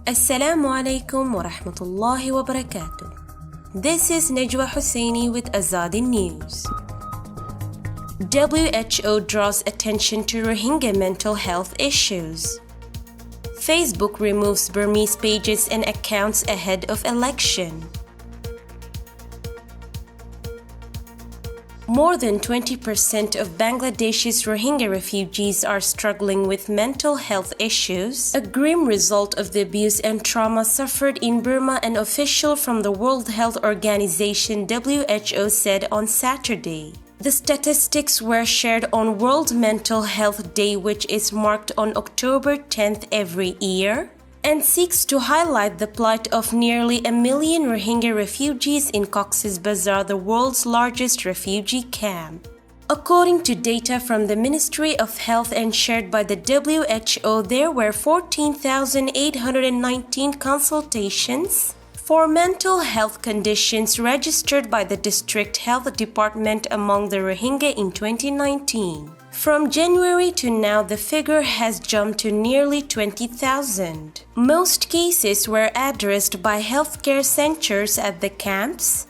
Assalamu alaikum wa rahmatullahi wa barakatuh. This is Najwa Hussaini with Azadi News. WHO draws attention to Rohingya mental health issues. Facebook removes Burmese pages and accounts ahead of election. More than 20% of Bangladesh's Rohingya refugees are struggling with mental health issues, a grim result of the abuse and trauma suffered in Burma, an official from the World Health Organization (WHO) said on Saturday. The statistics were shared on World Mental Health Day, which is marked on October 10th every year, and seeks to highlight the plight of nearly 1 million Rohingya refugees in Cox's Bazar, the world's largest refugee camp. According to data from the Ministry of Health and shared by the WHO, there were 14,819 consultations for mental health conditions registered by the District Health Department among the Rohingya in 2019. From January to now, the figure has jumped to nearly 20,000. Most cases were addressed by healthcare centers at the camps,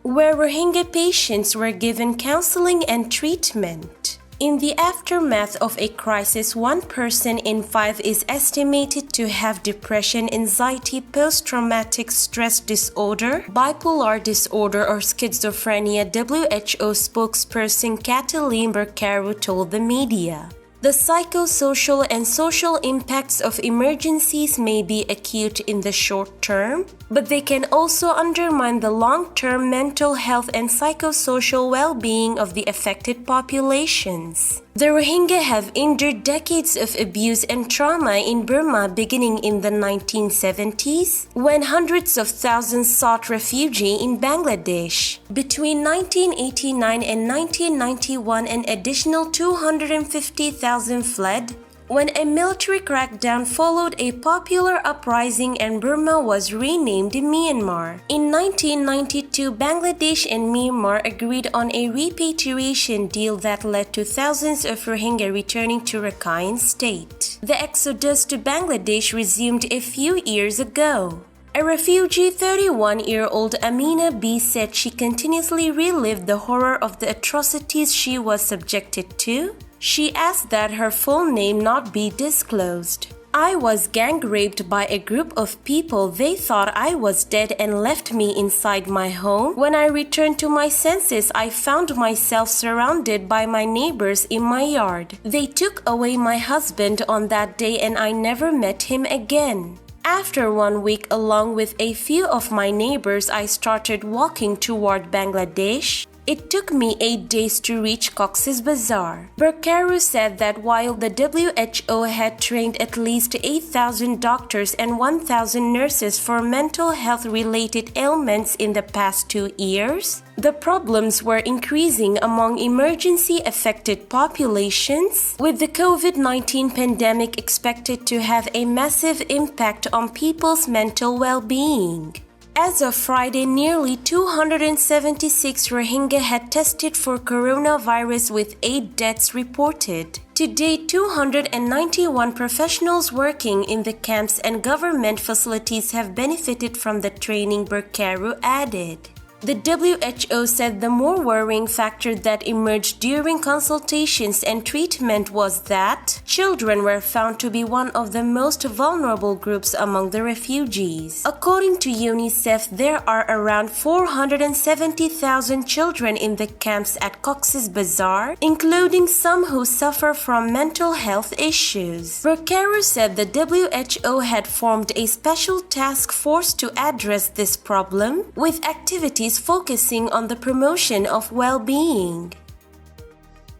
where Rohingya patients were given counseling and treatment. In the aftermath of a crisis, 1 person in 5 is estimated to have depression, anxiety, post-traumatic stress disorder, bipolar disorder, or schizophrenia, WHO spokesperson Kathleen Berkaru told the media. The psychosocial and social impacts of emergencies may be acute in the short term, but they can also undermine the long-term mental health and psychosocial well-being of the affected populations. The Rohingya have endured decades of abuse and trauma in Burma, beginning in the 1970s, when hundreds of thousands sought refuge in Bangladesh. Between 1989 and 1991, an additional 250,000 fled when a military crackdown followed a popular uprising and Burma was renamed Myanmar. In 1992, Bangladesh and Myanmar agreed on a repatriation deal that led to thousands of Rohingya returning to Rakhine State. The exodus to Bangladesh resumed a few years ago. A refugee 31-year-old Amina B said she continuously relived the horror of the atrocities she was subjected to. She asked that her full name not be disclosed. "I was gang raped by a group of people. They thought I was dead and left me inside my home. When I returned to my senses, I found myself surrounded by my neighbors in my yard. They took away my husband on that day and I never met him again. After 1 week, along with a few of my neighbors, I started walking toward Bangladesh. It took me 8 days to reach Cox's Bazar." Berkaru said that while the WHO had trained at least 8,000 doctors and 1,000 nurses for mental health-related ailments in the past 2 years, the problems were increasing among emergency-affected populations, with the COVID-19 pandemic expected to have a massive impact on people's mental well-being. As of Friday, nearly 276 Rohingya had tested for coronavirus with 8 deaths reported. To date, 291 professionals working in the camps and government facilities have benefited from the training, Berkaru added. The WHO said the more worrying factor that emerged during consultations and treatment was that children were found to be one of the most vulnerable groups among the refugees. According to UNICEF, there are around 470,000 children in the camps at Cox's Bazar, including some who suffer from mental health issues. Berkaru said the WHO had formed a special task force to address this problem, with activities focusing on the promotion of well-being.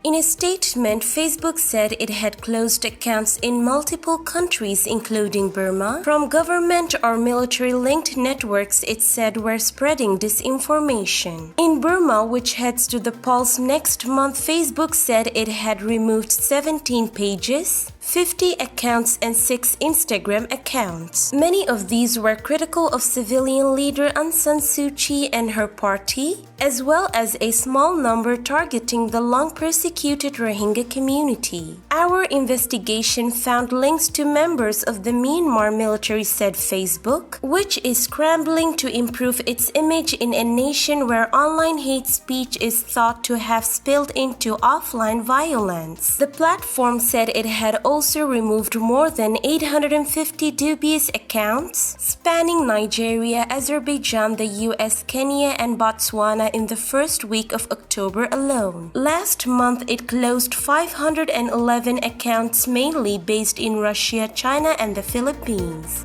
In a statement, Facebook said it had closed accounts in multiple countries, including Burma, from government or military-linked networks it said were spreading disinformation. In Burma, which heads to the polls next month, Facebook said it had removed 17 pages, 50 accounts and 6 Instagram accounts. Many of these were critical of civilian leader Aung San Suu Kyi and her party, as well as a small number targeting the long persecuted Rohingya community. Our investigation found links to members of the Myanmar military, said Facebook, which is scrambling to improve its image in a nation where online hate speech is thought to have spilled into offline violence. The platform said it had also removed more than 850 dubious accounts spanning Nigeria, Azerbaijan, the US, Kenya, and Botswana in the first week of October alone. Last month, it closed 511 accounts mainly based in Russia, China, and the Philippines.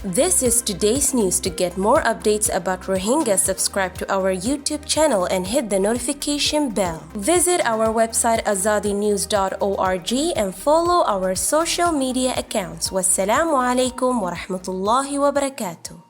This is today's news. To get more updates about Rohingya, subscribe to our YouTube channel and hit the notification bell. Visit our website azadinews.org and follow our social media accounts. Wassalamu alaikum wa rahmatullahi wa barakatuh.